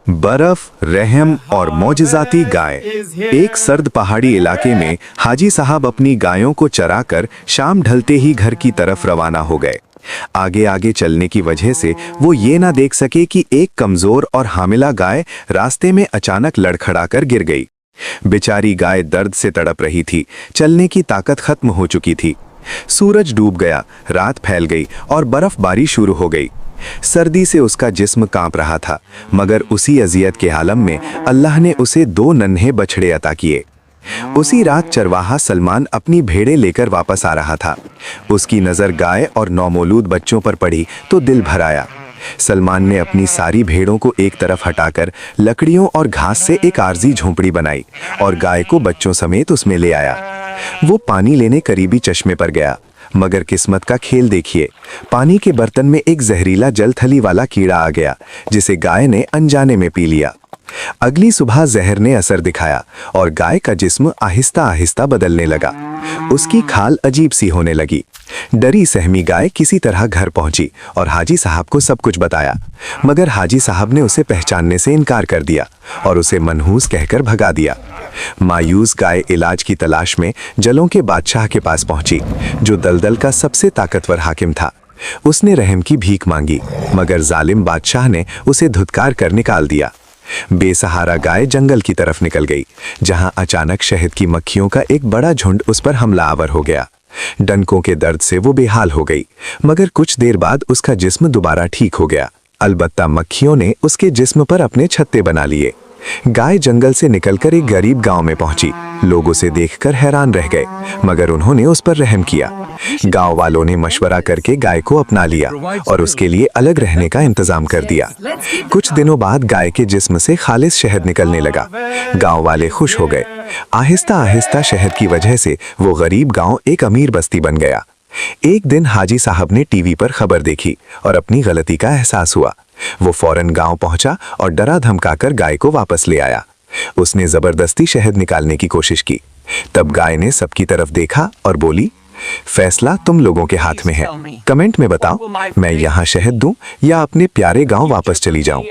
बर्फ, रहम और मौजज़ाती गाय। एक सर्द पहाड़ी इलाके में हाजी साहब अपनी गायों को चराकर शाम ढलते ही घर की तरफ रवाना हो गए। आगे आगे चलने की वजह से वो ये ना देख सके कि एक कमजोर और हामिला गाय रास्ते में अचानक लड़खड़ाकर गिर गई। बेचारी गाय दर्द से तड़प रही थी, चलने की ताकत खत्म हो चुकी थी। सूरज डूब गया, रात फैल गई और बर्फबारी शुरू हो गई। सर्दी से उसका जिस्म कांप रहा था, मगर उसी अजियत के आलम में अल्लाह ने उसे 2 नन्हे बछड़े अता किए। उसी रात चरवाहा सलमान अपनी भेड़ें लेकर वापस आ रहा था। उसकी नज़र गाय और नौमौलूद बच्चों पर पड़ी तो दिल भर आया। सलमान ने अपनी सारी भेड़ों को एक तरफ हटाकर लकड़ियों और घास से एक आरजी झोंपड़ी बनाई और गाय को बच्चों समेत उसमें ले आया। वो पानी लेने करीबी चश्मे पर गया, मगर किस्मत का खेल देखिए, पानी के बर्तन में एक जहरीला जलथली वाला कीड़ा आ गया, जिसे गाय ने अनजाने में पी लिया। अगली सुबह जहर ने असर दिखाया और गाय का जिस्म आहिस्ता आहिस्ता बदलने लगा। उसकी खाल अजीब सी होने लगी। डरी सहमी गाय किसी तरह घर पहुंची और हाजी साहब को सब कुछ बताया, मगर हाजी साहब ने उसे पहचानने से इनकार कर दिया और उसे मनहूस कहकर भगा दिया। मायूस गाय इलाज की तलाश में जलों के बादशाह के पास पहुंची, जो दलदल का सबसे ताकतवर हाकिम था। उसने रहम की भीख मांगी, मगर जालिम बादशाह ने उसे धुतकार कर निकाल दिया। बेसहारा गाय जंगल की तरफ निकल गई, जहां अचानक शहद की मक्खियों का एक बड़ा झुंड उस पर हमलावर हो गया। डंकों के दर्द से वो बेहाल हो गई, मगर कुछ देर बाद उसका जिस्म दोबारा ठीक हो गया। अलबत्ता मक्खियों ने उसके जिस्म पर अपने छत्ते बना लिए। गाय जंगल से निकलकर एक गरीब गांव में पहुंची। लोग उसे देखकर हैरान रह गए, मगर उन्होंने उस पर रहम किया। गांव वालों ने मशवरा करके गाय को अपना लिया और उसके लिए अलग रहने का इंतजाम कर दिया। कुछ दिनों बाद गाय के जिस्म से खालिस शहद निकलने लगा। गांव वाले खुश हो गए। आहिस्ता आहिस्ता शहद की वजह से वो गरीब गांव एक अमीर बस्ती बन गया। एक दिन हाजी साहब ने टीवी पर खबर देखी और अपनी गलती का एहसास हुआ। वो फौरन गांव पहुंचा और डरा धमकाकर गाय को वापस ले आया। उसने जबरदस्ती शहद निकालने की कोशिश की। तब गाय ने सबकी तरफ देखा और बोली, फैसला तुम लोगों के हाथ में है। कमेंट में बताओ, मैं यहाँ शहद दूं या अपने प्यारे गांव वापस चली जाऊं।